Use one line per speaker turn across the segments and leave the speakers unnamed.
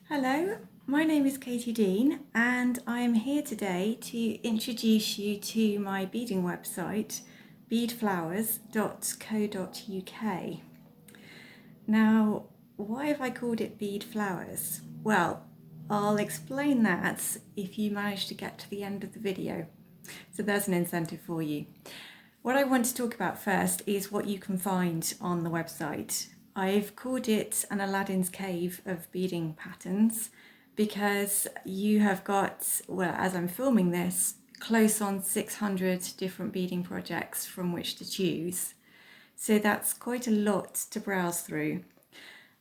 Hello, my name is Katie Dean and I am here today to introduce you to my beading website, beadflowers.co.uk. Now, why have I called it Beadflowers? Well, I'll explain that if you manage to get to the end of the video. So there's an incentive for you. What I want to talk about first is what you can find on the website. I've called it an Aladdin's cave of beading patterns because you have got, well, as I'm filming this, close on 600 different beading projects from which to choose. So that's quite a lot to browse through.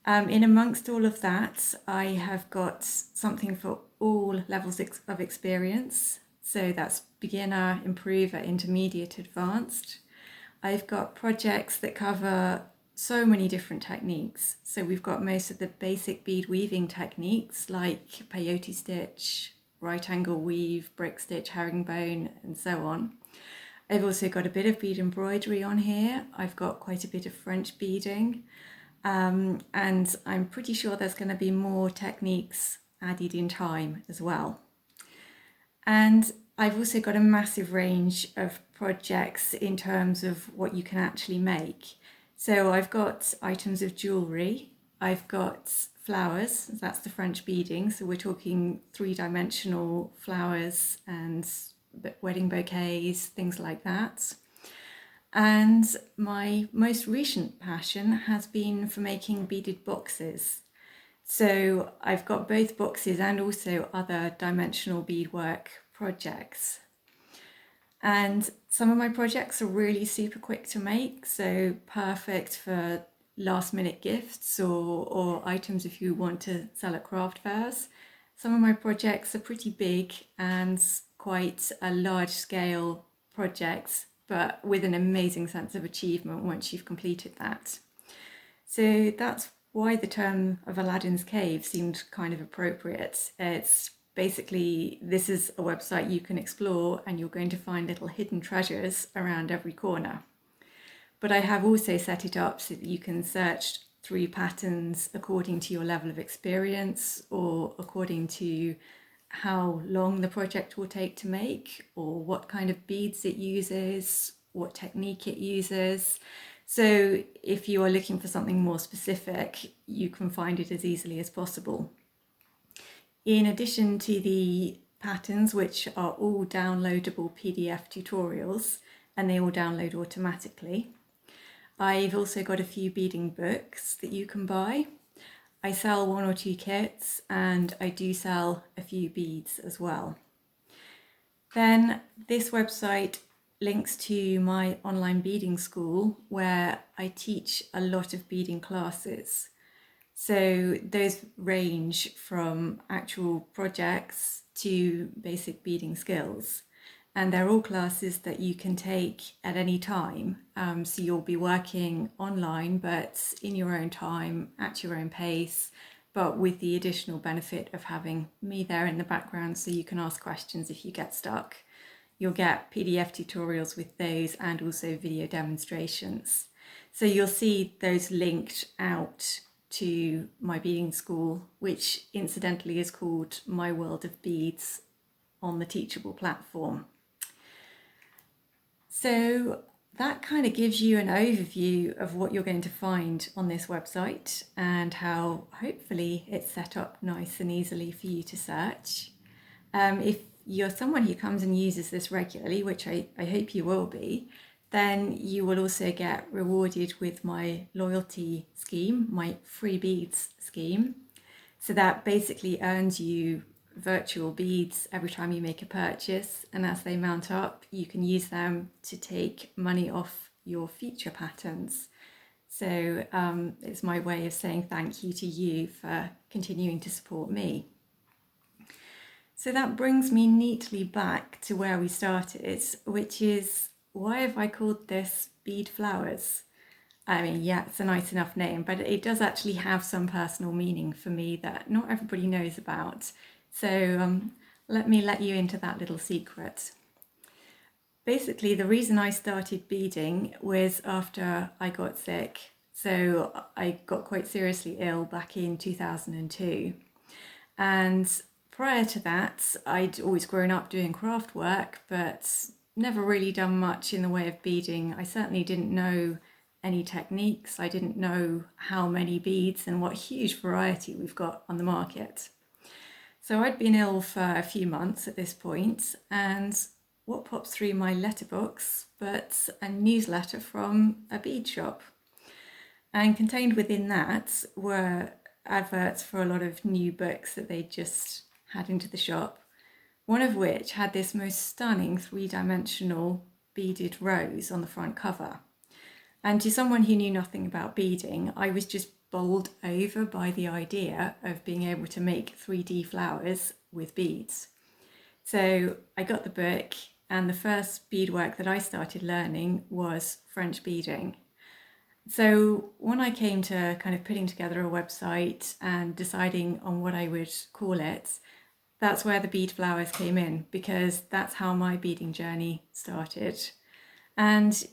In amongst all of that, I have got something for all levels of experience. So that's beginner, improver, intermediate, advanced. I've got projects that cover so many different techniques. So we've got most of the basic bead weaving techniques like peyote stitch, right angle weave, brick stitch, herringbone, and so on. I've also got a bit of bead embroidery on here. I've got quite a bit of French beading. And I'm pretty sure there's going to be more techniques added in time as well. And I've also got a massive range of projects in terms of what you can actually make. So I've got items of jewellery, I've got flowers, that's the French beading, so we're talking three-dimensional flowers and wedding bouquets, things like that. And my most recent passion has been for making beaded boxes. So I've got both boxes and also other dimensional beadwork projects. And some of my projects are really super quick to make, so perfect for last minute gifts or items if you want to sell at craft fairs. Some of my projects are pretty big and quite a large scale projects, but with an amazing sense of achievement once you've completed that. So that's why the term of Aladdin's cave seemed kind of appropriate. It's basically, this is a website you can explore and you're going to find little hidden treasures around every corner. But I have also set it up so that you can search through patterns according to your level of experience or according to how long the project will take to make or what kind of beads it uses, what technique it uses. So if you are looking for something more specific, you can find it as easily as possible. In addition to the patterns, which are all downloadable PDF tutorials, and they all download automatically, I've also got a few beading books that you can buy. I sell 1 or 2 kits, and I do sell a few beads as well. Then this website links to my online beading school where I teach a lot of beading classes. So those range from actual projects to basic beading skills. And they're all classes that you can take at any time. So you'll be working online, but in your own time, at your own pace, but with the additional benefit of having me there in the background so you can ask questions if you get stuck. You'll get PDF tutorials with those and also video demonstrations. So you'll see those linked out to my beading school, which incidentally is called My World of Beads on the Teachable platform. So that kind of gives you an overview of what you're going to find on this website and how hopefully it's set up nice and easily for you to search. If you're someone who comes and uses this regularly, which I hope you will be, then you will also get rewarded with my loyalty scheme, my free beads scheme. So that basically earns you virtual beads every time you make a purchase, and as they mount up, you can use them to take money off your future patterns. So it's my way of saying thank you to you for continuing to support me. So that brings me neatly back to where we started, which is, why have I called this Beadflowers? I mean, yeah, it's a nice enough name, but it does actually have some personal meaning for me that not everybody knows about. So let me let you into that little secret. Basically, the reason I started beading was after I got sick. So I got quite seriously ill back in 2002. And prior to that, I'd always grown up doing craft work, but never really done much in the way of beading. I certainly didn't know any techniques. I didn't know how many beads and what huge variety we've got on the market. So I'd been ill for a few months at this point, and what pops through my letterbox but a newsletter from a bead shop. And contained within that were adverts for a lot of new books that they just had into the shop, one of which had this most stunning three-dimensional beaded rose on the front cover. And to someone who knew nothing about beading, I was just bowled over by the idea of being able to make 3D flowers with beads. So I got the book, and the first beadwork that I started learning was French beading. So when I came to kind of putting together a website and deciding on what I would call it, that's where the Beadflowers came in, because that's how my beading journey started. And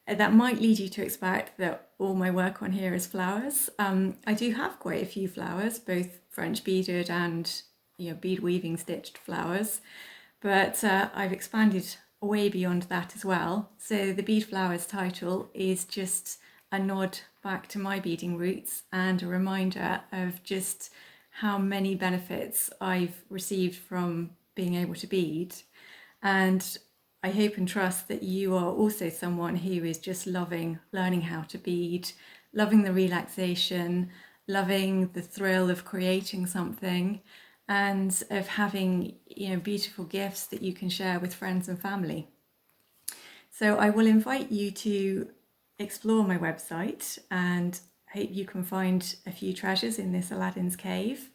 that might lead you to expect that all my work on here is flowers. I do have quite a few flowers, both French beaded and bead weaving stitched flowers, but I've expanded way beyond that as well. So the Beadflowers title is just a nod back to my beading roots and a reminder of just how many benefits I've received from being able to bead. And I hope and trust that you are also someone who is just loving learning how to bead, loving the relaxation, loving the thrill of creating something, and of having beautiful gifts that you can share with friends and family. So I will invite you to explore my website, and hope you can find a few treasures in this Aladdin's cave.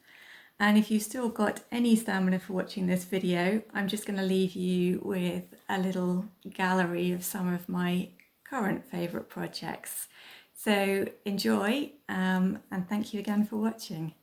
And if you've still got any stamina for watching this video, I'm just going to leave you with a little gallery of some of my current favourite projects. So enjoy, and thank you again for watching.